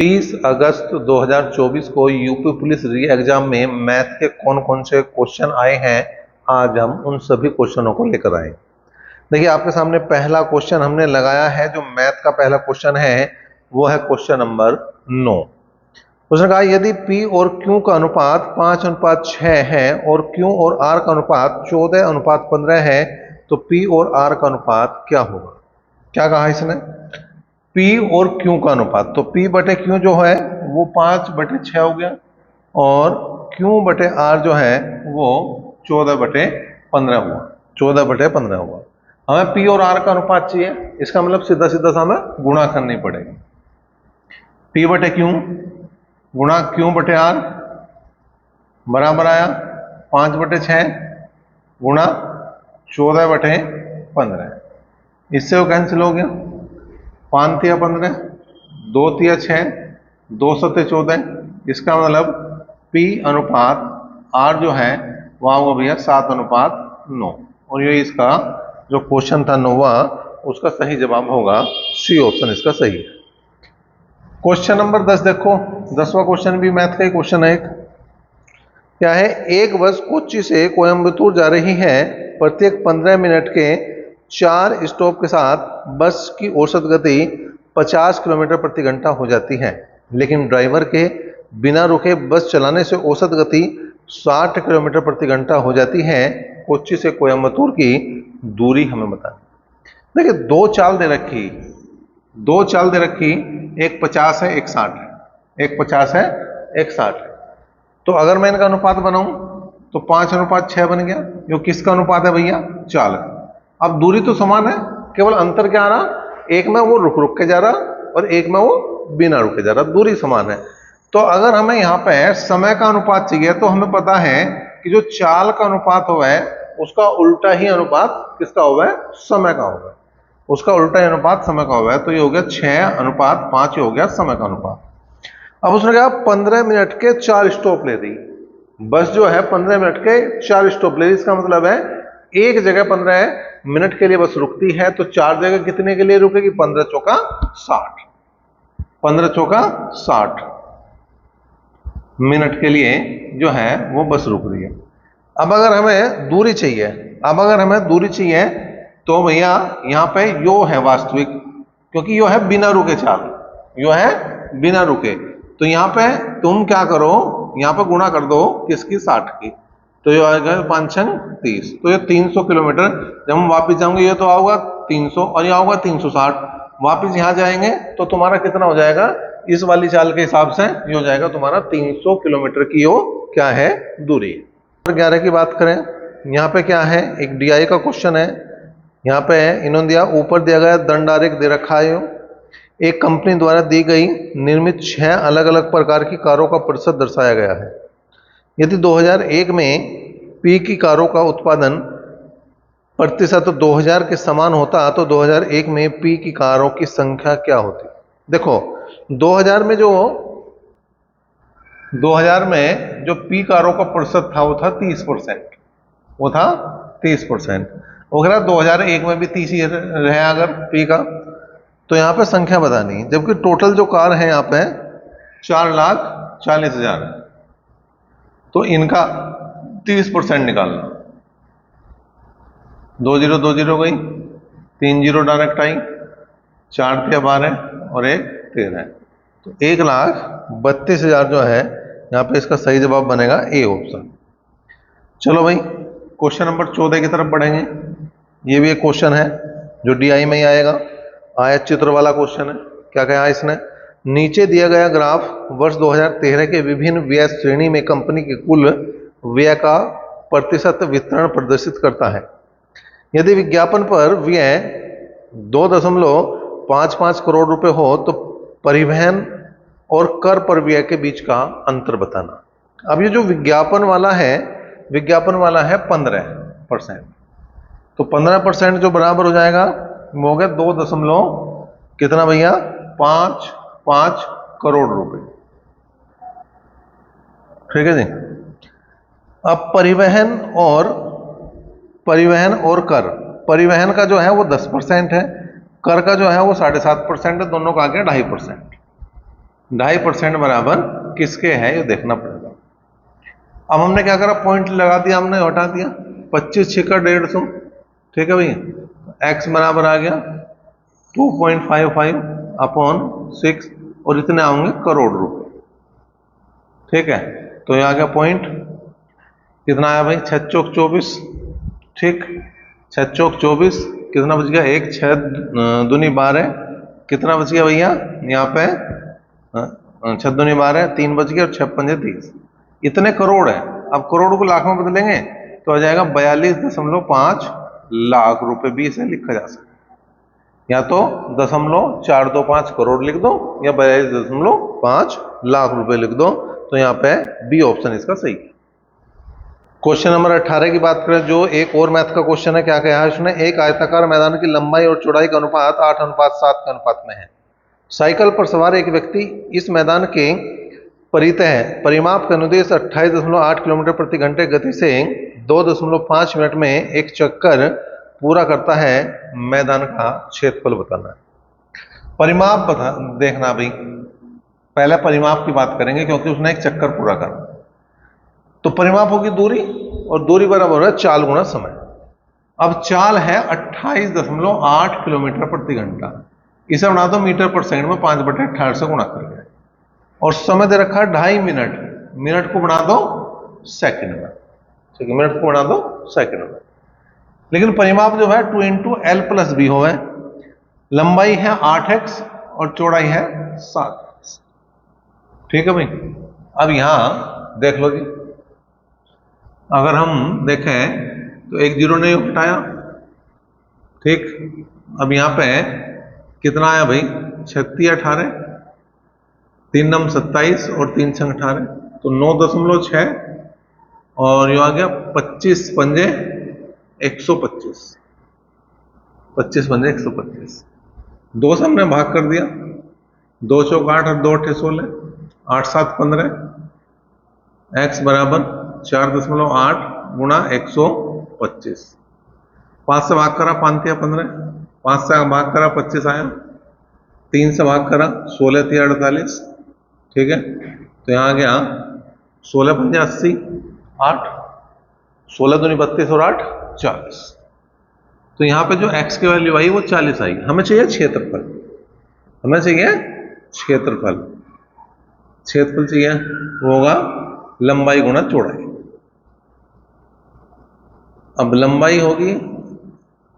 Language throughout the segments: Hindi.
30 अगस्त 2024 को यूपी पुलिस री एग्जाम में मैथ के कौन कौन से क्वेश्चन आए हैं, आज हम उन सभी क्वेश्चनों को लेकर आए। देखिए, आपके सामने पहला क्वेश्चन हमने लगाया है। जो मैथ का पहला क्वेश्चन है वो है क्वेश्चन नंबर 9। उसने कहा यदि P और Q का अनुपात 5:6 है और Q और R का अनुपात 14:15 है तो P और R का अनुपात क्या होगा। क्या कहा इसने? P और Q का अनुपात, तो P बटे Q जो है वो 5/6 हो गया और Q बटे R जो है वो 14/15 हुआ। 14/15 हुआ। हमें P और R का अनुपात चाहिए, इसका मतलब सीधा सीधा सा हमें गुणा करनी पड़ेगी। P बटे Q गुणा Q बटे R बराबर आया 5/6 गुणा 14/15। इससे वो कैंसिल हो गया। 5 तिया 15, 2 तिया 6, 2 सत्ते 14। इसका मतलब P अनुपात R जो है वह होगा भैया 7:9। और ये इसका जो क्वेश्चन था 9वां, उसका सही जवाब होगा सी ऑप्शन, इसका सही है। क्वेश्चन नंबर 10 देखो, 10वां क्वेश्चन भी मैथ का ही क्वेश्चन है। क्या है? एक बस कोच्चि से कोयम्बतूर जा रही है। प्रत्येक 15 मिनट के 4 स्टॉप के साथ बस की औसत गति 50 किलोमीटर प्रति घंटा हो जाती है, लेकिन ड्राइवर के बिना रुके बस चलाने से औसत गति 60 किलोमीटर प्रति घंटा हो जाती है। कोच्चि से कोयम्बतूर की दूरी हमें बतानी। देखिए, दो चाल दे रखी, एक 50 है एक 60 है, एक 50 है एक 60 है। तो अगर मैं इनका अनुपात बनाऊं तो 5:6 बन गया। यो किसका अनुपात है भैया? चाल। अब दूरी तो समान है, केवल अंतर क्या आ रहा, एक में वो रुक रुक के जा रहा और एक में वो बिना रुके जा रहा, दूरी समान है। तो अगर हमें यहाँ पे समय का अनुपात चाहिए तो हमें पता है कि जो चाल का अनुपात हुआ है उसका उल्टा ही अनुपात किसका हुआ है? समय का हुआ है। उसका उल्टा ही अनुपात समय का हुआ है। तो ये हो गया 6:5, हो गया समय का अनुपात। अब उसने कहा 15 मिनट के 4 स्टॉप ले दी। बस जो है 15 मिनट के 4 स्टॉप ले दी। इसका मतलब है एक जगह 15 मिनट के लिए बस रुकती है, तो 4 जगह कितने के लिए रुकेगी? 15 चौका 60। 15 चौका 60 मिनट के लिए जो है वो बस रुक रही है। अब अगर हमें दूरी चाहिए, तो भैया यहाँ पे यो है वास्तविक, क्योंकि यो है बिना रुके चाल, यो है बिना रुके। तो यहाँ पे तुम क्या करो, यहाँ पे गुणा कर दो किसकी? 60 की। तो ये आएगा 5 × 30, तो ये 300 किलोमीटर। जब हम वापस जाएंगे ये तो आओगा 300 और ये आओगा 360। वापस यहाँ जाएंगे तो तुम्हारा कितना हो जाएगा? इस वाली चाल के हिसाब से ये हो जाएगा तुम्हारा 300 किलोमीटर की यो क्या है? दूरी। 11 की बात करें, यहाँ पे क्या है? एक DI का क्वेश्चन है। यहाँ पे इन्होंने दिया, ऊपर दिया गया दंड आरेख दे रखा है। एक कंपनी द्वारा दी गई निर्मित 6 अलग अलग प्रकार की कारों का प्रतिशत दर्शाया गया है। यदि 2001 में P की कारों का उत्पादन प्रतिशत 2000 के समान होता तो 2001 में P की कारों की संख्या क्या होती? देखो, 2000 में जो P कारों का प्रतिशत था वो था 30%। वो था 30%। अगर 2001 में भी 30 ही रहे अगर P का, तो यहाँ पे संख्या बतानी। जबकि टोटल जो कार है यहाँ पे 4,40,000 है, तो इनका 30% निकालना। 2 0 2 0 गई, 3 0 डायरेक्ट आई, 4 तिया 12 और 1 13। तो 1,32,000 जो है यहाँ पे इसका सही जवाब बनेगा ए ऑप्शन। चलो भाई, क्वेश्चन नंबर 14 की तरफ बढ़ेंगे। ये भी एक क्वेश्चन है जो DI में ही आएगा। आयत चित्र वाला क्वेश्चन है। क्या कहा इसने? नीचे दिया गया ग्राफ वर्ष 2013 के विभिन्न व्यय श्रेणी में कंपनी के कुल व्यय का प्रतिशत वितरण प्रदर्शित करता है। यदि विज्ञापन पर व्यय 2.55 करोड़ रुपए हो तो परिवहन और कर पर व्यय के बीच का अंतर बताना। अब ये जो विज्ञापन वाला है 15%। तो 15% जो बराबर हो जाएगा वो हो गया 2 कितना भैया? 5 करोड़ रुपए। ठीक है जी। अब परिवहन और कर, परिवहन का जो है वो 10% है, कर का जो है वो 7.5% है, दोनों का आ गया 2.5%। 2.5% बराबर किसके है ये देखना पड़ेगा। अब हमने क्या करा, पॉइंट लगा दिया, हमने हटा दिया, 25 छिका 150, ठीक है भैया। x बराबर आ गया 2.55 अपॉन 6 और इतने आएंगे करोड़ रुपए, ठीक है। तो ये आ गया पॉइंट, कितना आया भाई, 6 चौक 24, ठीक, 6 चौक 24, कितना बच गया, 1 6 दूनी 12, कितना बच गया भैया यहाँ पे, 6 दूनी 12, 3 बच गया और 6 पंजे 30, इतने करोड़ है। अब करोड़ को लाख में बदलेंगे तो आ जाएगा 42.5 लाख रुपए भी इसे लिखा जा सकता है। या तो 0.425 करोड़ लिख दो या 42.5 लाख रुपए लिख दो। तो यहाँ पे बी ऑप्शन इसका सही है। क्वेश्चन नंबर 18 की बात करें, जो एक और मैथ का क्वेश्चन है, क्या कहा है उसने, एक आयताकार मैदान की लंबाई और चौड़ाई का अनुपात 8:7 के अनुपात में है। साइकिल पर सवार एक व्यक्ति इस मैदान के परितः परिमाप का अनुदेश 28.8 किलोमीटर प्रति घंटे गति से 2.5 मिनट में एक चक्कर पूरा करता है। मैदान का क्षेत्रफल बताना है। परिमाप बता देखना भाई, पहले परिमाप की बात करेंगे क्योंकि उसने एक चक्कर पूरा करना। तो परिमाप होगी दूरी, और दूरी बराबर है चाल गुणा समय। अब चाल है 28.8 किलोमीटर प्रति घंटा, इसे बना दो मीटर पर सेकंड में 5/18 से गुणा करके, और समय दे रखा है 2.5 मिनट, मिनट को बना दो सेकंड में, ठीक है, मिनट को बना दो सेकंड में। लेकिन परिमाप जो है 2 × L+B हो है, लंबाई है 8x और चौड़ाई है 7x, ठीक है भाई। अब यहां देख लो जी, अगर हम देखें तो एक जीरो नहीं हटाया, ठीक। अब यहां पे कितना आया भाई, 36 18, 3 9 27 और 3 6 18, तो 9.6 और ये आ गया 25 पंजे 125, 25 पंजे 125, 2 से हमने भाग कर दिया, 2 चौक 8 और 2 8 16, 8 7 15, x बराबर 4.8 गुणा 125, 5 से भाग करा 5 तिया 15, 5 से भाग करा 25 आया, 3 से भाग करा 16 तिया 48, ठीक है। तो यहाँ आ गया 16 पंजे 80, 8, 16 दूनी 32 और 8 40। तो यहाँ पे जो x की वैल्यू आई वो 40 आई। हमें चाहिए क्षेत्रफल, हमें चाहिए क्षेत्रफल, क्षेत्रफल चाहिए, वो होगा लंबाई गुणा चौड़ाई। अब लंबाई होगी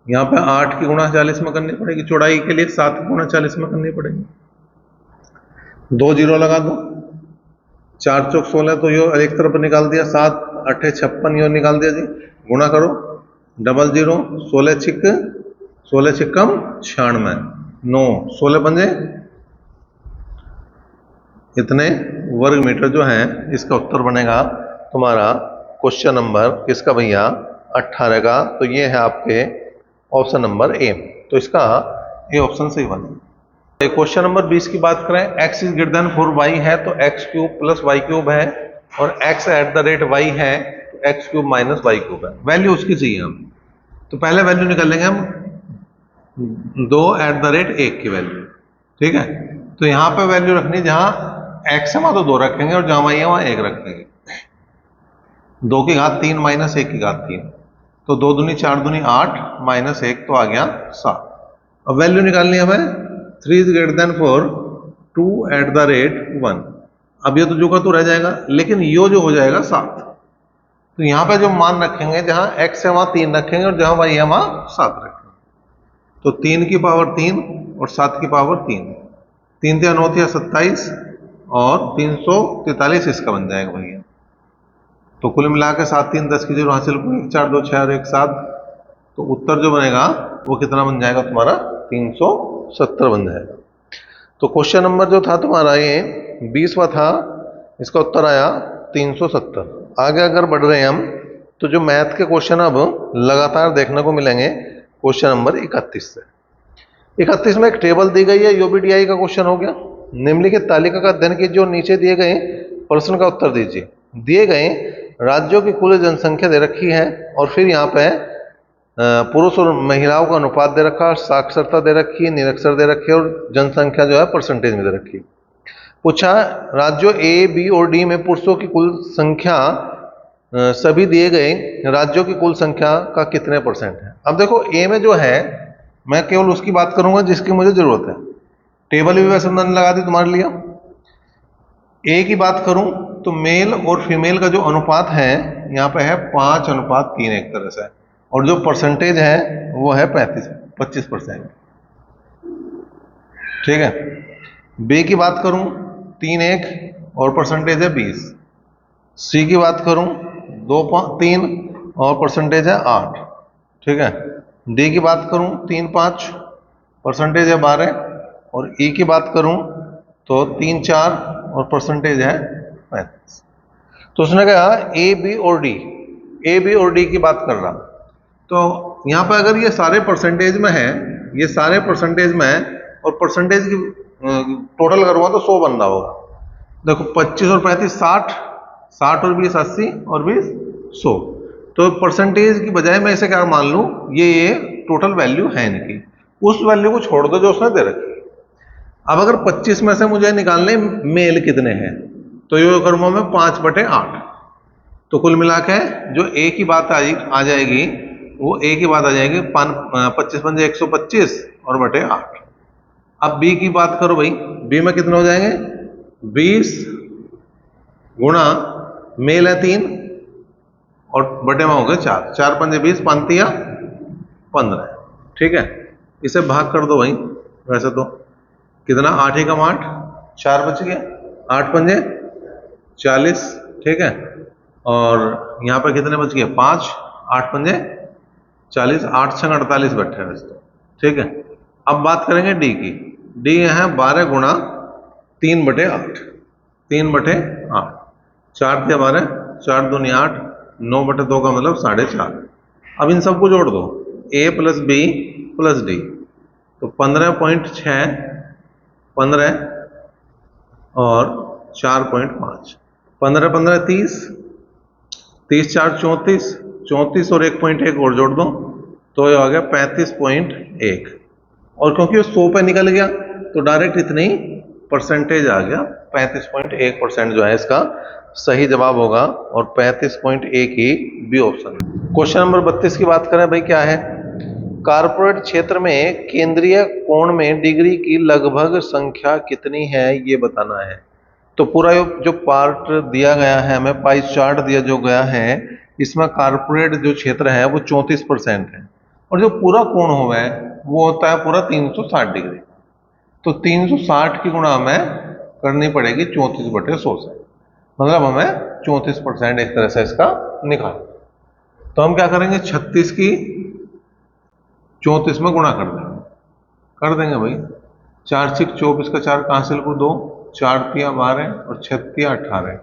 यहाँ पे 8 की गुणा 40 में करनी पड़ेगी, चौड़ाई के लिए 7 की गुणा 40 में करनी पड़ेगी। 2 जीरो लगा दो, 4 चौक 16, तो यो एक तरफ निकाल दिया, 7 8 56 यो निकाल दिया जी, गुणा करो, डबल जीरो, 16 छिक्कम 96, 9 16 पंजे, इतने वर्ग मीटर जो है। इसका उत्तर बनेगा तुम्हारा क्वेश्चन नंबर किसका भैया, 18 का। तो ये है आपके ऑप्शन नंबर ए, तो इसका ए ऑप्शन सही बनेगा। क्वेश्चन नंबर 20 की बात करें, x is greater than 4y है तो x³ प्लस y³ है, और x at the rate y है तो x³ माइनस y³ है। वैल्यू उसकी चाहिए हम, तो पहले वैल्यू निकालेंगे हम 2 एट द रेट 1 की वैल्यू, ठीक है। तो यहां पे वैल्यू रखनी, जहां x है वहां तो 2 रखेंगे और जहां y है वहां 1 रखेंगे। 2 की घात 3 माइनस 1 की घात 3, तो 2 दूनी 4 दूनी 8 माइनस 1 तो आ गया 7। अब वैल्यू निकालनी है हमें 3 is greater than 4, 2 at the rate 1। अब ये तो जो का तो रह जाएगा, लेकिन यो जो हो जाएगा 7। तो यहां पे जो मान रखेंगे, जहां x है वहां 3 रखेंगे और जहां y है वहां 7 रखेंगे। तो 3 की पावर 3 और 7 की पावर 3, 3 तिया 9 तिया 27 और 343 इसका बन जाएगा भैया। तो कुल मिला के 7 3 10 की 0 हासिल, 4 2 6 और 1 7, तो उत्तर जो बनेगा वो कितना बन जाएगा तुम्हारा, 370 बन जाएगा। तो क्वेश्चन नंबर जो था तुम्हारा ये 20वां था, इसका उत्तर आया 370। आगे अगर बढ़ रहे हैं हम, तो जो मैथ के क्वेश्चन अब लगातार देखने को मिलेंगे क्वेश्चन नंबर 31 से। 31 में एक टेबल दी गई है, यूबीडीआई का क्वेश्चन हो गया। निम्नलिखित तालिका का अध्ययन कीजिए और नीचे दिए गए प्रश्न का उत्तर दीजिए। दिए गए राज्यों की कुल जनसंख्या दे रखी है, और फिर यहाँ पे पुरुष और महिलाओं का अनुपात दे रखा है, साक्षरता दे रखी है, निरक्षर दे रखी है, और जनसंख्या जो है परसेंटेज में दे रखी है। पूछा राज्यों ए, बी और डी में पुरुषों की कुल संख्या सभी दिए गए राज्यों की कुल संख्या का कितने परसेंट है। अब देखो ए में जो है मैं केवल उसकी बात करूंगा जिसकी मुझे जरूरत है। टेबल भी वैसे मैंने लगा दी तुम्हारे लिए। ए की बात करूं तो मेल और फीमेल का जो अनुपात है यहाँ पे है 5:3 एक तरह से, और जो परसेंटेज है वो है 25%। ठीक है। बी की बात करूं 3:1 और परसेंटेज है 20। सी की बात करूं 2:3 और परसेंटेज है 8। ठीक है। डी की बात करूं 3:5 परसेंटेज है 12, और ई की बात करूं तो 3:4 और परसेंटेज है 35। तो उसने कहा ए बी और डी, ए बी और डी की बात कर रहा। तो यहां पर अगर ये सारे परसेंटेज में है, ये सारे परसेंटेज में है, और परसेंटेज की टोटल करूंगा तो 100 बन रहा होगा। देखो 25 और 35 60, 60 और 20 80 और 20 100। तो परसेंटेज की बजाय मैं इसे क्या मान लूं, ये टोटल वैल्यू है इनकी, उस वैल्यू को छोड़ दो जो उसने दे रखी है। अब अगर 25 में से मुझे निकालने मेल कितने हैं, तो ये करूंगा मैं 5/8। तो कुल मिला के जो ए की बात आ जाएगी वो ए की बात आ जाएगी 25 125 और बटे 8। अब बी की बात करो भाई, बी में कितने हो जाएंगे 20 गुणा मेल है 3 और बटे में हो गए 4, 4 पंजे 20 5 15। ठीक है। इसे भाग कर दो भाई, वैसे तो कितना 8 एकम 8, 4 बच गया, 8 पंजे 40। ठीक है। और यहाँ पर कितने बच गए 5, 8 पंजे 40, 8 6 48 बैठे वैसे तो। ठीक है। अब बात करेंगे डी की। डी है 12 गुणा 3/8, 3/8, 4 दिया 12, 4 दूनी 8, 9/2 का मतलब 4.5। अब इन सबको जोड़ दो, ए प्लस बी प्लस डी, तो 15.6, 15 और 4.5, 15 15 30, 30 4 34, 34 और 1.1 और जोड़ दो तो ये आ गया 35.1। और क्योंकि वो 100 पे निकल गया तो डायरेक्ट इतनी परसेंटेज आ गया, 35.1% जो है इसका सही जवाब होगा, और 35.1 ही बी ऑप्शन। क्वेश्चन नंबर 32 की बात करें भाई, क्या है कारपोरेट क्षेत्र में केंद्रीय कोण में डिग्री की लगभग संख्या कितनी है ये बताना है। तो पूरा जो पार्ट दिया गया है हमें, पाई चार्ट दिया जो गया है, इसमें कारपोरेट जो क्षेत्र है वो 34% है, और जो पूरा कोण हुआ है वो होता है पूरा 360 डिग्री। तो 360 की गुणा हमें करनी पड़ेगी 34/100 से, मतलब हमें 34% एक तरह से इसका निकाल। तो हम क्या करेंगे 36 की 34 में गुणा कर देंगे भाई। 4 6 24 का 4 का हासिल को 2, 4 तिया 12 और 6 तिया 18,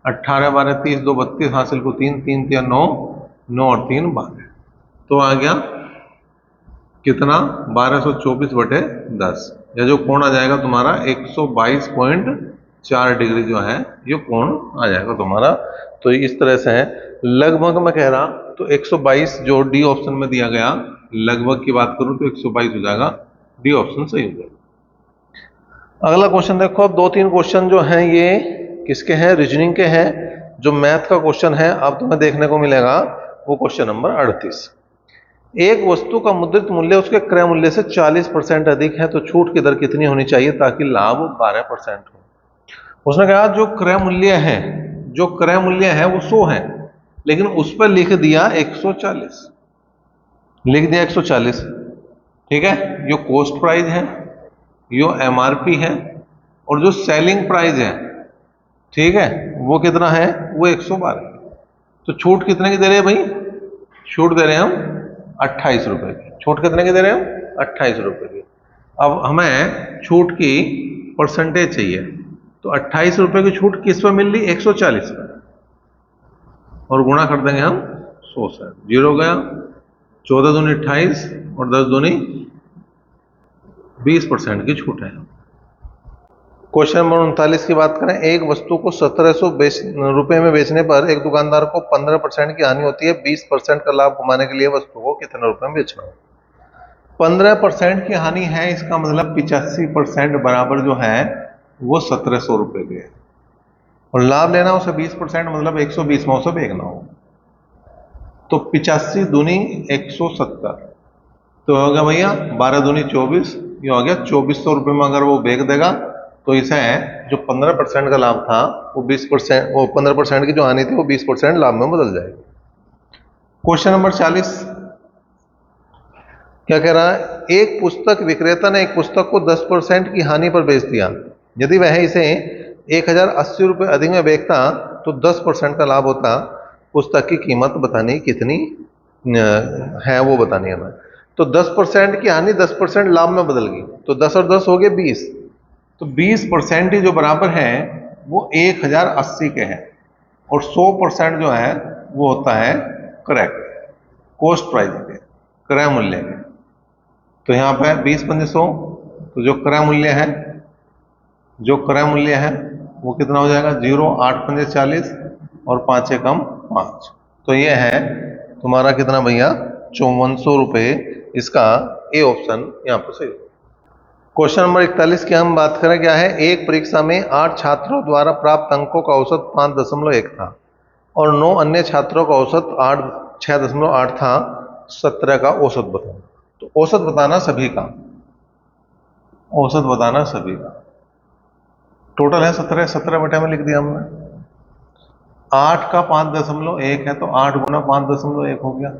18 12 30, 2 32 हासिल को 3, 3 तिया 9, 9 और 3 12। तो आ गया कितना 1224/10, या जो कोण आ जाएगा तुम्हारा 122.4 डिग्री जो है ये कोण आ जाएगा तुम्हारा। तो इस तरह से है, लगभग मैं कह रहा तो 122 जो डी ऑप्शन में दिया गया, लगभग की बात करूं तो 122 हो जाएगा, डी ऑप्शन सही हो जाएगा। अगला क्वेश्चन देखो, अब 2-3 क्वेश्चन जो हैं ये किसके हैं, रीजनिंग के हैं। जो मैथ का क्वेश्चन है अब तुम्हें देखने को मिलेगा वो क्वेश्चन नंबर 38। एक वस्तु का मुद्रित मूल्य उसके क्रय मूल्य से 40% अधिक है तो छूट की दर कितनी होनी चाहिए ताकि लाभ 12% हो। उसने कहा जो क्रय मूल्य है, जो क्रय मूल्य है वो 100 है, लेकिन उस पर लिख दिया 140, लिख दिया 140। ठीक है। जो कॉस्ट प्राइस है, जो एमआरपी है, और जो सेलिंग प्राइस है, ठीक है, वो कितना है, वो 112। तो छूट कितने की दे रहे हैं भाई, छूट दे रहे हैं हम 28 रुपए की। छूट कितने की दे रहे हैं हम 28 रुपए की। अब हमें छूट की परसेंटेज चाहिए, तो 28 रुपए की छूट किस पे मिल रही, 140 पे, और गुणा कर देंगे हम 100 से, 0 गया, 14 दूनी 28 और 10 दूनी 20% की छूट है। क्वेश्चन नंबर 39 की बात करें, एक वस्तु को 1700 रुपए में बेचने पर एक दुकानदार को 15% की हानि होती है, 20% का लाभ कमाने के लिए वस्तु को कितने रुपए में बेचना हो। 15% की हानि है, इसका मतलब 85% बराबर जो है वो 1700 के है, और लाभ लेना उसे 20%, मतलब 120 में उसे बेचना हो। तो 85 दूनी 170, तो हो गया भैया 12 दूनी 24, ये हो गया 2400 में अगर वो बेच देगा तो इसे जो 15% का लाभ था वो 20%, वो 15% की जो हानि थी वो 20% लाभ में बदल जाएगी। क्वेश्चन नंबर 40 क्या कह रहा है, एक पुस्तक विक्रेता ने एक पुस्तक को 10% की हानि पर बेच दिया। यदि वह इसे 1080 रुपये अधिक में बेचता तो 10% का लाभ होता। पुस्तक की कीमत बतानी कितनी है वो बतानी है हमें। तो 10% की हानि 10% लाभ में बदल गई, तो 10 और 10 हो गए 20, तो 20% ही जो बराबर है वो 1080 के हैं, और 100% जो है वो होता है करेक्ट कॉस्ट प्राइस के, क्रय मूल्य के। तो यहाँ पे 20 पंजे 100, तो जो क्रय मूल्य है, जो क्रय मूल्य है वो कितना हो जाएगा, 0, 8 पंजे 40 और 5 कम 5, तो ये है तुम्हारा कितना भैया, 5400 रुपये। इसका ए ऑप्शन यहाँ पर सही। क्वेश्चन नंबर 41 की हम बात करें, क्या है, एक परीक्षा में 8 छात्रों द्वारा प्राप्त अंकों का औसत 5.1 था और 9 अन्य छात्रों का औसत 6.8 था। 17 का औसत बताओ। तो औसत बताना सभी का, औसत बताना सभी का। टोटल है 17, 17 बटे में लिख दिया हमने। 8 का 5.1 है तो 8 गुना 5.1 हो गया।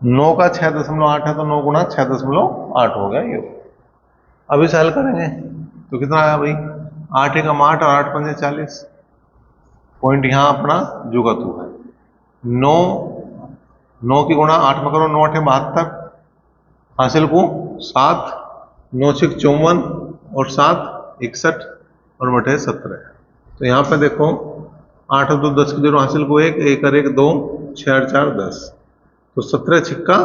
9 का 6.8 है तो 9 गुना 6.8 हो गया ये। अभी हल करेंगे तो कितना आया भाई, 8 एकम 8 और 8 पंजे 40। पॉइंट यहां अपना जुगा तू है। 9 की गुणा 8 में करो, 9 8 72, हासिल को 7, 9 6 54 और 7 61 और बटे 17। तो यहाँ पे देखो 8 और 2 10 की जरूर, हासिल को 1 1 और 1 2, 6 और 4 10, तो 17 छिक्का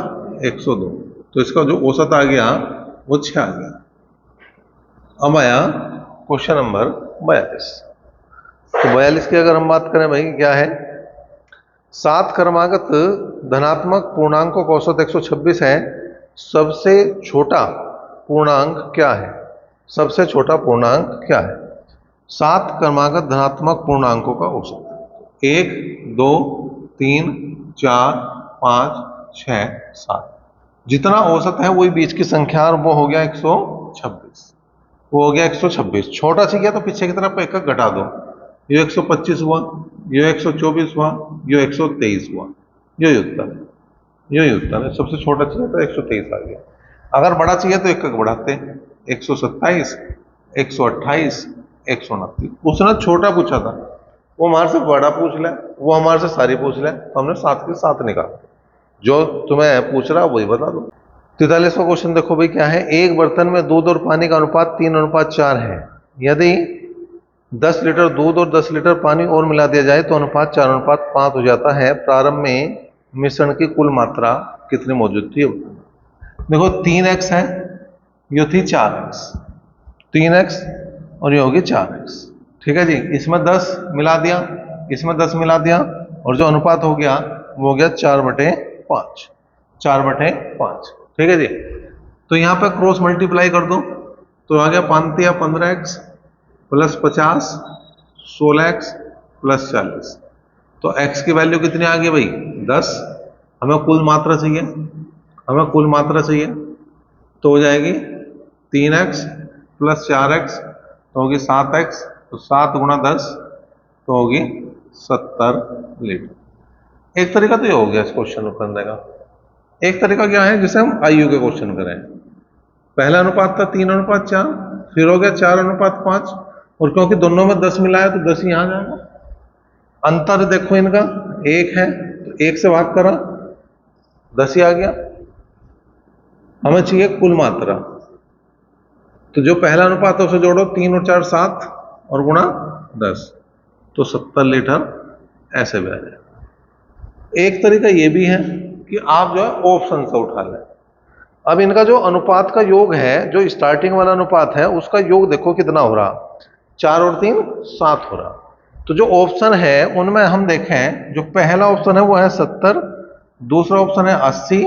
102। तो इसका जो औसत आ गया वो 6 आ गया। अब आया क्वेश्चन नंबर 42। तो 42 की अगर हम बात करें भाई, क्या है, 7 क्रमागत धनात्मक पूर्णांकों का औसत 126 है। सबसे छोटा पूर्णांक क्या है, सबसे छोटा पूर्णांक क्या है। 7 क्रमागत धनात्मक पूर्णांकों का औसत 1 2 3 4 5 6 7, जितना औसत है वही बीच की संख्या, और वो हो गया 126, वो हो गया 126। छोटा चाहिए तो पीछे की तरफ एक घटा दो, ये 125 हुआ, ये 124 हुआ, ये 123 हुआ, यही उत्तर है, यही उत्तर है। सबसे छोटा चाहिए तो 123 आ गया। अगर बड़ा चाहिए तो एक बढ़ाते, 127 128 129। उसने छोटा पूछा था, वो हमारे से बड़ा पूछ ले, वो हमारे से सारी पूछ ले, तो हमने 7 के 7 निकाला। जो तुम्हें पूछ रहा वही बता दो। 43वां क्वेश्चन देखो भाई, क्या है, एक बर्तन में दूध और पानी का अनुपात 3:4 है। यदि 10 लीटर दूध और 10 लीटर पानी और मिला दिया जाए तो अनुपात 4:5 हो जाता है। प्रारंभ में मिश्रण की कुल मात्रा कितनी मौजूद थी। देखो 3x है, ये थी 4x, 3x और ये होगी 4x। ठीक है जी, इसमें 10 मिला दिया, इसमें 10 मिला दिया, और जो अनुपात हो गया वो हो गया 4/5, 4/5। ठीक है जी। तो यहाँ पे क्रॉस मल्टीप्लाई कर दो तो आ गया 5 या 15x प्लस 50 16x प्लस 40। तो x की वैल्यू कितनी आ गई भाई, 10। हमें कुल मात्रा चाहिए, हमें कुल मात्रा चाहिए, तो हो जाएगी 3x प्लस 4x तो होगी 7x, तो 7 गुणा 10 तो होगी 70 लीटर। एक तरीका तो ये हो गया इस क्वेश्चन को करने का। एक तरीका क्या है, जिसे हम आयु के क्वेश्चन करें। पहला अनुपात था 3:4, फिर हो गया 4:5, और क्योंकि दोनों में 10 मिला है तो 10 ही आ जाएगा। अंतर देखो इनका 1 है तो 1 से भाग करा 10 ही आ गया। हमें चाहिए कुल मात्रा, तो जो पहला अनुपात है उसे जोड़ो, 3 और 4 7 और गुणा 10, तो 70 लीटर ऐसे भी आ जाएगा। एक तरीका ये भी है कि आप जो है ऑप्शन से उठा लें। अब इनका जो अनुपात का योग है, जो स्टार्टिंग वाला अनुपात है, उसका योग देखो कितना हो रहा, 4 और 3 7 हो रहा। तो जो ऑप्शन है उनमें हम देखें, जो पहला ऑप्शन है वो है 70, दूसरा ऑप्शन है 80,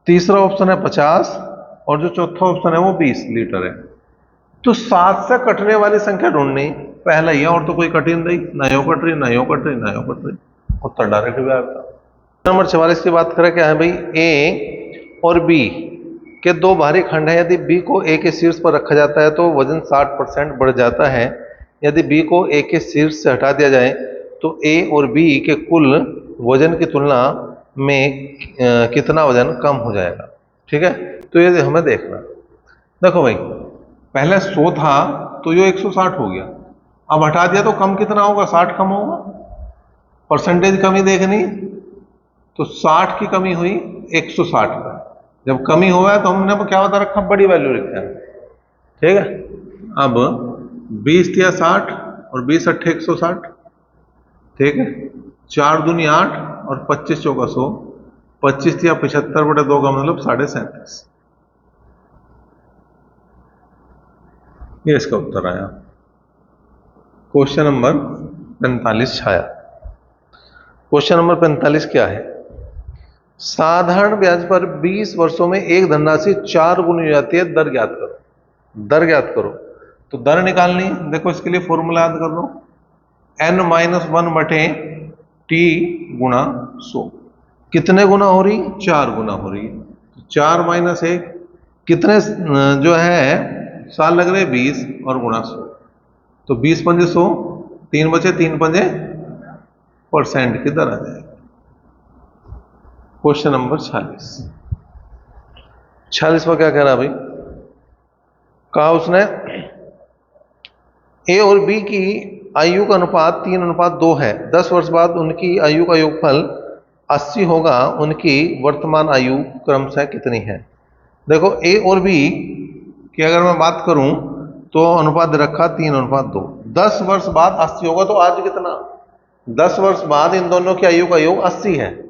तीसरा ऑप्शन है 50, और जो चौथा ऑप्शन है वो 20 लीटर है। तो 7 से कटने वाली संख्या ढूंढनी, पहला ये, और तो कोई कठिन नहीं, ना यो कट रही, ना यो कट रही, ना यो कट रही, उत्तर डायरेक्ट भी आएगा। नंबर 44 की बात करें, क्या है भाई, ए और बी के दो भारी खंड हैं। यदि बी को ए के शीर्ष पर रखा जाता है तो वजन 60% बढ़ जाता है। यदि बी को ए के शीर्ष से हटा दिया जाए तो ए और बी के कुल वजन की तुलना में कितना वजन कम हो जाएगा। ठीक है, तो ये हमें देखना। देखो भाई, पहले 100 था तो ये 160 हो गया, अब हटा दिया तो कम कितना होगा, 60 कम होगा। परसेंटेज कमी देखनी, तो 60 की कमी हुई 160 का। जब कमी हुआ है तो हमने क्या बता रखा, बड़ी वैल्यू लिखा है। ठीक है, अब 20 दिया 60 और 20 अट्ठे 160। ठीक है, 4 दूनी 8 और 25 चौका 100, 25 दिया 75/2 का मतलब 37.5। ये इसका उत्तर आया। क्वेश्चन नंबर 45 छाया। क्वेश्चन नंबर 45 क्या है, साधारण ब्याज पर 20 वर्षों में एक धनराशि 4 गुनी हो जाती है, दर ज्ञात करो। दर ज्ञात करो, तो दर निकालनी, देखो इसके लिए फॉर्मूला याद कर लो, n-1 बटे t गुणा 100। कितने गुना हो रही, 4 गुना हो रही है। 4 - 1 कितने जो है साल लग रहे, 20 और गुणा 100, तो 20 पंजे 100, 3 बचे, 3 पंजे % की दर आ जाएगी। क्वेश्चन नंबर 46 में क्या कह रहा भाई, कहा उसने ए और बी की आयु का अनुपात 3:2 है। 10 वर्ष बाद उनकी आयु का योगफल 80 होगा। उनकी वर्तमान आयु क्रमशः कितनी है। देखो ए और बी की अगर मैं बात करूं तो अनुपात रखा 3:2। 10 वर्ष बाद 80 होगा, तो आज कितना, 10 वर्ष बाद इन दोनों की आयु का योग 80 है।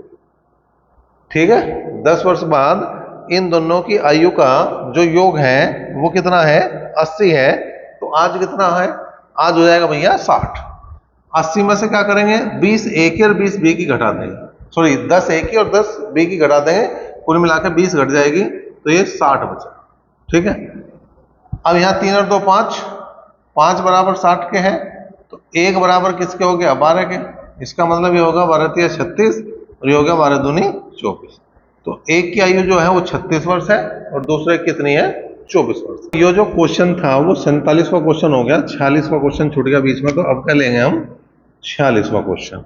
ठीक है, 10 वर्ष बाद इन दोनों की आयु का जो योग है वो कितना है, 80 है। तो आज कितना है, आज हो जाएगा भैया 60। 80 में से क्या करेंगे, 20 ए की और 20 बी की घटा देंगे, सॉरी 10 ए की और 10 बी की घटा देंगे, कुल मिलाकर 20 घट जाएगी, तो ये 60 बचा। ठीक है, अब यहाँ 3 और 2 5, 5 बराबर 60 के हैं, तो 1 बराबर किसके हो गया, 12 के। इसका मतलब ये होगा 12 × 36 और ये हो गया 12 दूनी 24। तो एक की आयु जो है वो 36 वर्ष है और दूसरे कितनी है, 24 वर्ष। ये जो क्वेश्चन था वो 47वां क्वेश्चन हो गया, 46वां क्वेश्चन छूट गया बीच में, तो अब क्या लेंगे हम 46वां क्वेश्चन।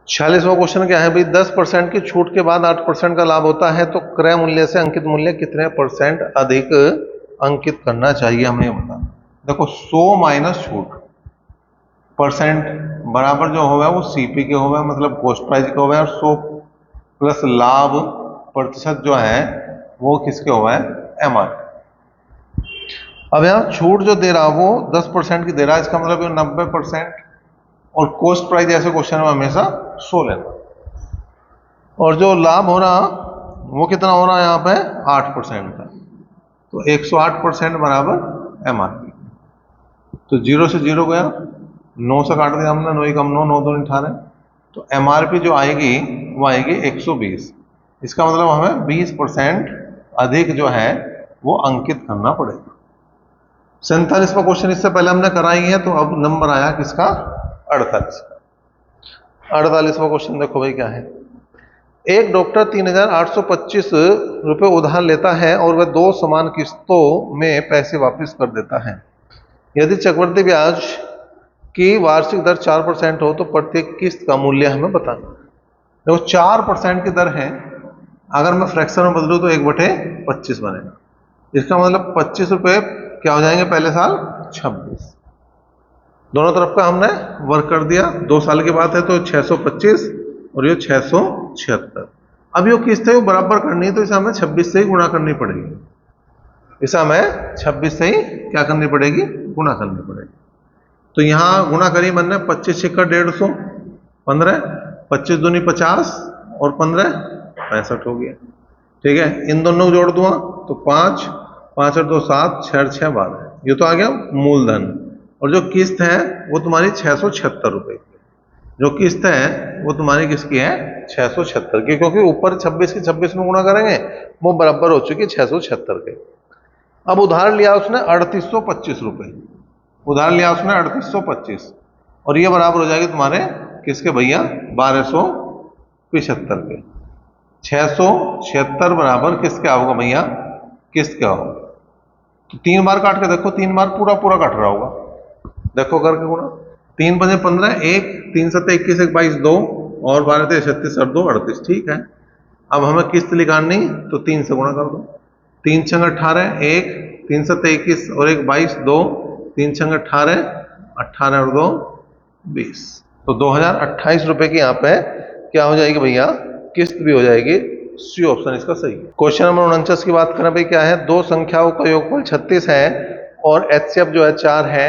46वां क्वेश्चन क्या है भाई, 10% की छूट के बाद 8% का लाभ होता है, तो क्रय मूल्य से अंकित मूल्य कितने % अधिक अंकित करना चाहिए, हमें बता। देखो 100 माइनस छूट % बराबर जो होगा वो सीपी के होगा, मतलब कॉस्ट प्राइस के होगा, और 100 प्लस लाभ प्रतिशत जो है वो किसके होगा, एमआर। अब यहाँ छूट जो दे रहा वो 10% की दे रहा है, इसका मतलब 90%, और कॉस्ट प्राइस ऐसे क्वेश्चन में हमेशा 100 लेना, और जो लाभ हो रहा वो कितना हो रहा है यहाँ पे 8% का, तो 108% बराबर एमआरपी। तो 0 से 0 गया, 9 से काट दिया हमने, 9 कम 9, 9 2 18, तो एमआरपी जो आएगी वो आएगी 120। इसका मतलब हमें 20% अधिक जो है वो अंकित करना पड़ेगा। 47वां क्वेश्चन इससे पहले हमने कराई है, तो अब नंबर आया किसका, 48 का। 48वां क्वेश्चन देखो भाई क्या है, एक डॉक्टर 3825 रुपये उधार लेता है और वह 2 समान किस्तों में पैसे वापस कर देता है। यदि चक्रवृद्धि ब्याज की वार्षिक दर 4% हो तो प्रत्येक किस्त का मूल्य हमें बताना। देखो 4% की दर है, अगर मैं फ्रैक्शन में बदलूँ तो 1/25 बनेगा। इसका मतलब 25 रुपये क्या हो जाएंगे पहले साल, 26। दोनों तरफ का हमने वर्क कर दिया, 2 साल की बात है तो 625 और ये 676। अब ये किस्त है वो बराबर करनी है, तो इसे हमें 26 से ही गुणा करनी पड़ेगी। इसे हमें 26 से ही क्या करनी पड़ेगी, गुणा करनी पड़ेगी। तो यहाँ गुणा करी मैंने, 25 × 150, 15, 25 दूनी 50 और 15 65 हो गया। ठीक है, इन दोनों को जोड़ दूंगा तो 5, 5 और 2 7, 6 और 6 12, ये तो आ गया मूलधन। और जो किस्त है वो तुम्हारी 676 रुपए की, जो किस्त है वो तुम्हारी किसकी है, 676 की, क्योंकि ऊपर 26 की 26 में गुणा करेंगे वो बराबर हो चुकी 676 के। अब उधार लिया उसने 3825 रुपये, उधार लिया उसने 3825, और ये बराबर हो जाएगी तुम्हारे किसके भैया, 1275 के। 676 बराबर किसके आओगे भैया, किसके आओगे, तो 3 बार काट के देखो, 3 बार पूरा पूरा काट रहा होगा, देखो करके गुणा, 3 पंजे 15, 1 3 7 21 1 22 2, और 12 3 36 और 2 38, ठीक है। अब हमें किस्त निकालनी, तो 3 से गुणा कर दो, 3 छंग 18, 1 3 7 21 और 1 22 2, 3 छंग 18, 18 और 2 20, तो 2028 रुपए की यहाँ पे क्या हो जाएगी भैया, किस्त भी हो जाएगी। सी ऑप्शन इसका सही है। क्वेश्चन नंबर 49 की बात करें भाई, क्या है, दो संख्याओं का योगफल 36 है और एचसीएफ जो है 4 है,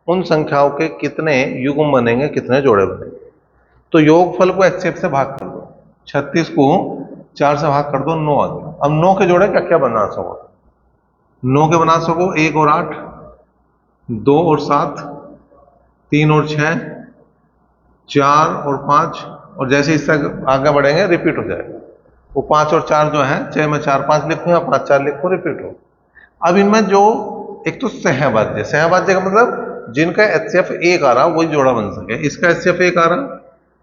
उन संख्याओं के कितने युग्म बनेंगे, कितने जोड़े बनेंगे। तो योगफल को एचसीएफ से भाग कर दो, 36 को 4 से भाग कर दो, 9 आ गया। अब 9 के जोड़े क्या क्या बना सको, 9 के बना सको 1 और 8, 2 और 7, 3 और 6, 4 और 5, और जैसे इससे आगे बढ़ेंगे रिपीट हो जाएगा, वो 5 और 4 जो है, चाहे मैं 4 5 लिखूं या 5 4 लिखूं, रिपीट हो। अब इनमें जो एक तो सहभाज्य, सहभाज्य का मतलब जिनका एचसीएफ 1 आ रहा वही जोड़ा बन सके, इसका एचसीएफ 1 आ रहा,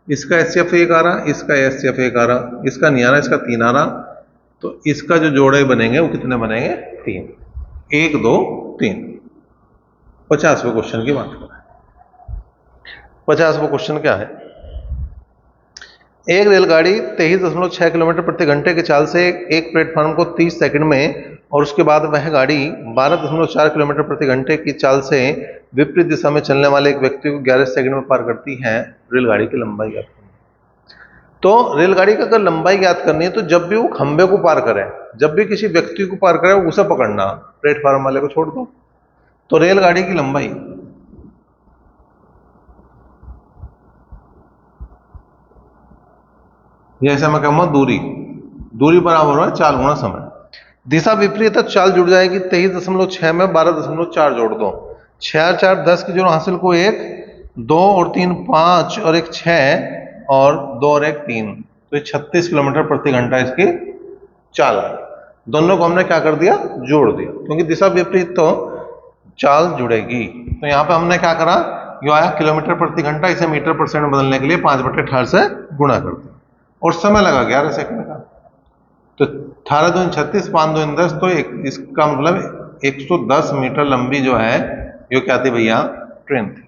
इसका एचसीएफ 1 आ रहा, इसका एचसीएफ 1 आ रहा, इसका नहीं आ रहा, इसका 3 आ रहा, तो इसका जो जोड़े बनेंगे वो कितने बनेंगे, 3, 1 2 3। 50वें क्वेश्चन की बात करें, 50वां क्वेश्चन क्या है, एक रेलगाड़ी 23.6 किलोमीटर प्रति घंटे की चाल से एक प्लेटफॉर्म को 30 सेकंड में, और उसके बाद वह गाड़ी 12.4 किलोमीटर प्रति घंटे की चाल से विपरीत दिशा में चलने वाले एक व्यक्ति को 11 सेकंड में पार करती है। रेलगाड़ी की लंबाई ज्ञात करनी। तो रेलगाड़ी की अगर लंबाई ज्ञात करनी है तो जब भी वो खंबे को पार करे, जब भी किसी व्यक्ति को पार करे उसे पकड़ना, प्लेटफॉर्म वाले को छोड़ दो। तो रेलगाड़ी की लंबाई जैसे मैं कहूंगा दूरी, दूरी बराबर है चाल गुणा समय। दिशा विपरीत है, चाल जुड़ जाएगी, 23.6 में 12.4 जोड़ दो, 6 और 4 10 की जोड़ हासिल को 1, 2 और 3 5 और 1 6 और 2 और 1 3, तो ये 36 किलोमीटर प्रति घंटा इसकी चाल है। दोनों को हमने क्या कर दिया, जोड़ दिया, क्योंकि दिशा विपरीत तो चाल जुड़ेगी। तो यहाँ पे हमने क्या करा, जो आया किलोमीटर प्रति घंटा, इसे मीटर परसेंट में बदलने के लिए 5/18 से गुणा कर दिया, और समय लगा 11 सेकंड का। तो 18 दूनी 36, 5 दूनी 10, तो इसका मतलब 110 मीटर लंबी जो है ये क्या थी भैया, ट्रेन थी।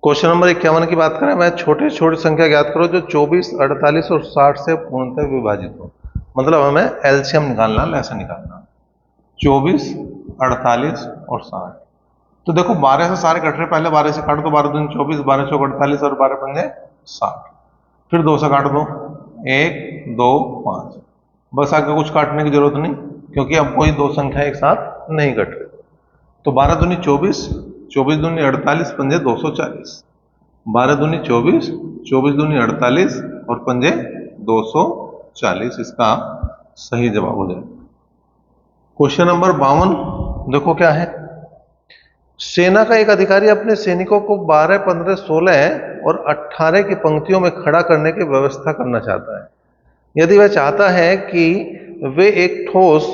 क्वेश्चन नंबर 51 की बात करें, वह छोटी छोटी संख्या ज्ञात करो जो 24, 48 और 60 से पूर्णतः विभाजित हो। मतलब हमें एलसीएम निकालना, लैसा निकालना, 24, 48 और 60। तो देखो 12 से सारे कट रहे, पहले 12 से काट दो, 12 दूनी 24, 12 चौक 48 और 12 पंजे 60, फिर 2 से काट दो, 1 2 5, बस आगे कुछ काटने की जरूरत नहीं, क्योंकि अब कोई दो संख्या एक साथ नहीं कट रही। तो 12 दूनी 24, 24 दूनी 48, पंजे 240, 12 दूनी 24, 24 दूनी 48 और पंजे 240, इसका सही जवाब हो जाएगा। क्वेश्चन नंबर 52 देखो क्या है, सेना का एक अधिकारी अपने सैनिकों को 12, 15, 16 और 18 की पंक्तियों में खड़ा करने की व्यवस्था करना चाहता है। यदि वह चाहता है कि वे एक ठोस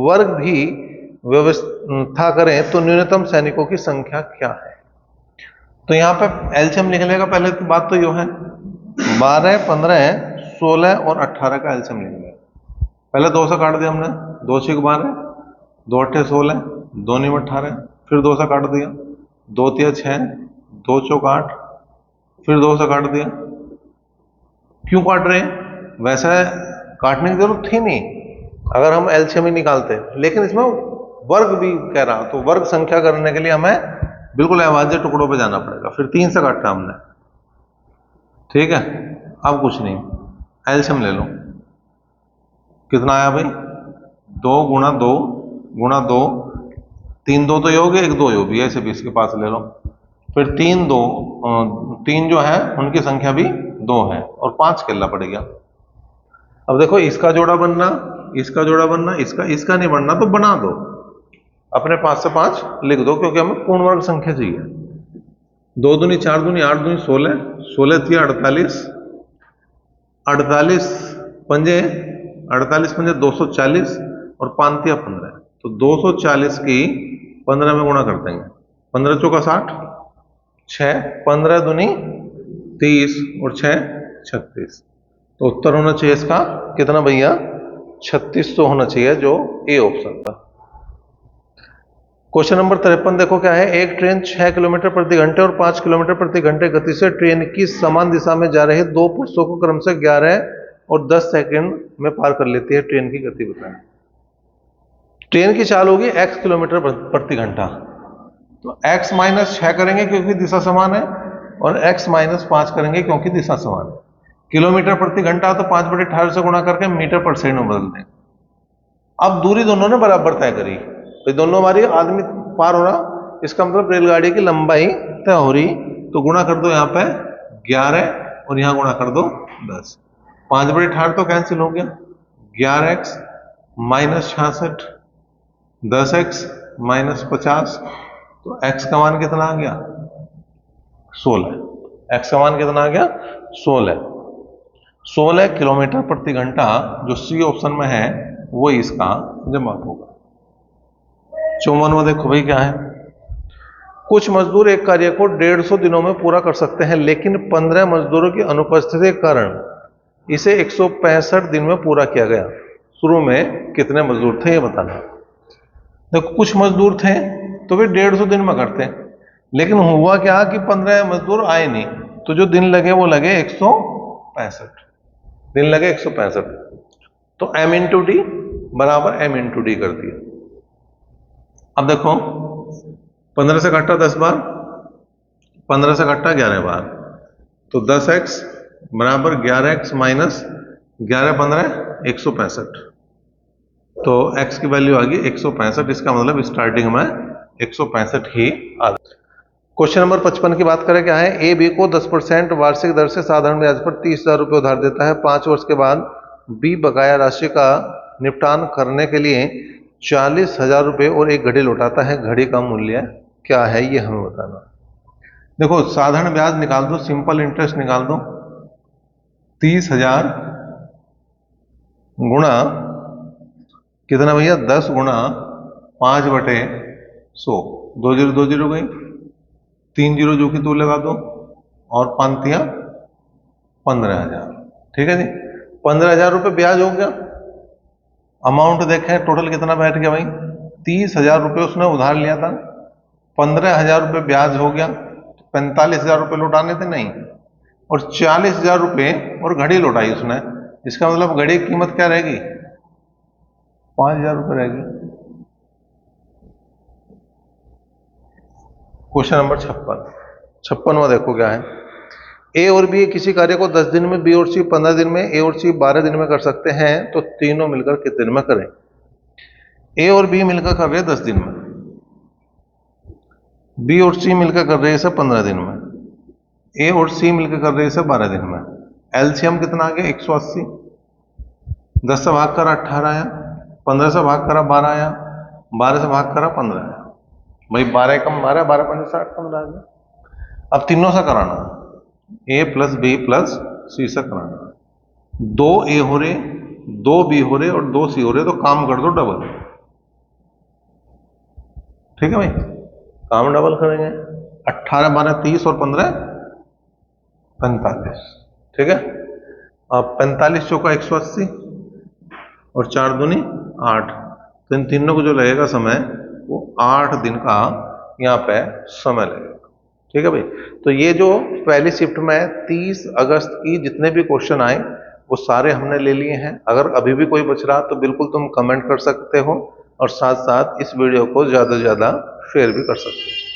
वर्ग भी व्यवस्था करें तो न्यूनतम सैनिकों की संख्या क्या है। तो यहाँ पे एलसीएम लिख लेगा, पहले की बात तो यो है 12, 15, 16 और 18 का एलसीएम लिख लेगा। पहले 2 से काट दिया हमने, 2 6 12, 2 8 16, 2 9 18, फिर 2 से काट दिया, 2 3 6, 2 चौक 8, फिर 2 से काट दिया। क्यों काट रहे हैं, वैसे काटने की जरूरत थी नहीं अगर हम एलसीएम ही निकालते, लेकिन इसमें वर्ग भी कह रहा, तो वर्ग संख्या करने के लिए हमें बिल्कुल अभाज्य टुकड़ों पे जाना पड़ेगा। फिर 3 से काटा हमने, ठीक है। अब कुछ नहीं, एलसीएम ले लो, कितना आया भाई, 2 गुणा 2 गुणा 2, 3 2 तो ये हो गया, 1 2 ये भी, ऐसे भी इसके पास ले लो। फिर 3 2, 3 जो है उनकी संख्या भी 2 है और 5 केला पड़ गया। अब देखो इसका जोड़ा बनना, इसका जोड़ा बनना, इसका नहीं बनना तो बना दो, अपने 5 से 5 लिख दो, क्योंकि हमें पूर्ण वर्ग संख्या चाहिए। 2 दूनी 4 दूनी 8 दूनी 16, 16 थी 48, 48 पंजे 240 और 5 3 15, तो 240 की 15 में गुणा कर देंगे, 15 चौका 60, 6 15 दूनी 30 और 6 36। तो उत्तर होना चाहिए इसका कितना भैया, 3600 होना चाहिए, जो ए ऑप्शन था। क्वेश्चन नंबर 53 देखो क्या है। एक ट्रेन 6 किलोमीटर प्रति घंटे और 5 किलोमीटर प्रति घंटे गति से ट्रेन की समान दिशा में जा रहे दो पुरुषों को क्रमशः 11 और 10 सेकंड में पार कर लेती है। ट्रेन की गति बताएं। ट्रेन की चाल होगी x किलोमीटर प्रति घंटा, तो x माइनस 6 करेंगे क्योंकि दिशा समान है, और x माइनस 5 करेंगे क्योंकि दिशा समान है। किलोमीटर प्रति घंटा तो 5/18 से गुणा करके मीटर पर सेकंड में बदल दें। अब दूरी दोनों ने बराबर तय करी, तो दोनों हमारी आदमी पार हो रहा, इसका मतलब रेलगाड़ी की लंबाई तय हो रही। तो गुणा कर दो यहाँ पे 11 और यहाँ गुणा कर दो 10। 5/18 तो कैंसिल हो गया, 11x माइनस 66, 10x माइनस 50, तो x का मान कितना आ गया 16। x का मान कितना आ गया 16 किलोमीटर प्रति घंटा, जो सी ऑप्शन में है वो इसका जवाब होगा। 54वां देखो भाई क्या है। कुछ मजदूर एक कार्य को 150 दिनों में पूरा कर सकते हैं, लेकिन 15 मजदूरों की अनुपस्थिति के कारण इसे 165 दिन में पूरा किया गया। शुरू में कितने मजदूर थे ये बताना। देखो कुछ मजदूर थे तो वे 150 दिन में करते हैं, लेकिन हुआ क्या कि 15 मजदूर आए नहीं, तो जो दिन लगे वो लगे 165 दिन लगे 165। तो m इंटू डी बराबर m इंटू डी कर दिया। अब देखो 15 से घटा 10 बार, 15 से घटा 11 बार, तो 10x बराबर 11x माइनस 11 15 165। तो x की वैल्यू आ गई 165। इसका मतलब स्टार्टिंग में 165 ही आ। क्वेश्चन नंबर 55 की बात करें क्या है। ए बी को 10% वार्षिक दर से साधारण ब्याज पर 30,000 रुपये उधार देता है। 5 वर्ष के बाद बी बकाया राशि का निपटान करने के लिए 40,000 रुपये और एक घड़ी लौटाता है। घड़ी का मूल्य क्या है ये हमें बताना। देखो साधारण ब्याज निकाल दो, सिंपल इंटरेस्ट निकाल दो। 30,000 गुणा कितना भैया 10 गुणा 5/100, 2 0 2 0 गई, 3 0 जो कि 2 लगा दो, और 5 15,000। ठीक है जी, 15,000 रुपये ब्याज हो गया। अमाउंट देखें टोटल कितना बैठ गया भाई, 30,000 रुपये उसने उधार लिया था, 15,000 रुपये ब्याज हो गया, तो 45,000 रुपये लौटाने थे नहीं, और 40,000 रुपये और घड़ी लौटाई उसने। इसका मतलब घड़ी की कीमत क्या रहेगी 5,000 रुपये रहेगी। क्वेश्चन नंबर 56वां देखो क्या है। ए और बी किसी कार्य को 10 दिन में, बी और सी 15 दिन में, ए और सी 12 दिन में कर सकते हैं, तो तीनों मिलकर कितने दिन में करें। ए और बी मिलकर कर रहे हैं 10 दिन में, बी और सी मिलकर कर रहे हैं इसे 15 दिन में, ए और सी मिलकर कर रहे हैं इसे 12 दिन में। एलसीएम कितना आ गया 180। 10 से भाग करा 18 आया, 15 से भाग करा 12 आया, 12 से भाग करा 15 आया। भाई 12 कम 12, 12 5 60 15 आ गया। अब तीनों से कराना, ए प्लस बी प्लस सी से कराना। 2 ए हो रहे, 2 बी हो रहे और 2 सी हो रहे, तो काम कर दो डबल। ठीक है भाई, काम डबल करेंगे। 18 12 30 और 15 45। ठीक है, अब 45 चौका 180 और 4 दूनी 8, तो इन तीनों को जो लगेगा समय वो 8 दिन का यहाँ पे समय लगेगा। ठीक है भाई, तो ये जो पहली शिफ्ट में 30 अगस्त की जितने भी क्वेश्चन आए वो सारे हमने ले लिए हैं। अगर अभी भी कोई बच रहा तो बिल्कुल तुम कमेंट कर सकते हो, और साथ साथ इस वीडियो को ज़्यादा से ज़्यादा शेयर भी कर सकते हो।